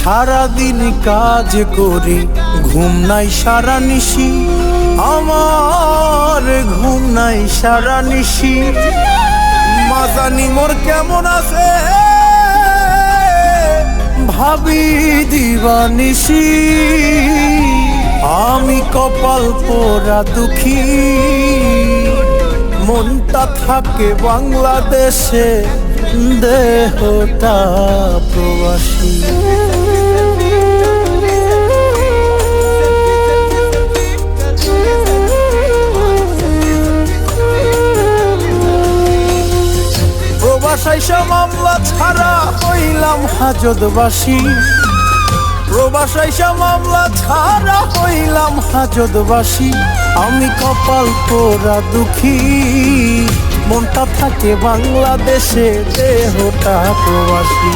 সারাদিন কাজ করি, ঘুম নাই সারা নিশি, আমার ঘুম নাই সারা নিশি। মাজানি মোর কেমন আছে ভাবি দিবানিশি। আমি কপাল পোড়া দুঃখী, মনটা থাকে বাংলাদেশে, দেহটা প্রবাসী। প্রবাসাইসা মামলা ছাড়া হইলাম হাজতবাসী, প্রবাসাইসা মামলা ছাড়া হইলাম হাজতবাসী। আমি কপাল পোড়া দুঃখী, মনটা থাকে বাংলাদেশে, দেহটা প্রবাসী।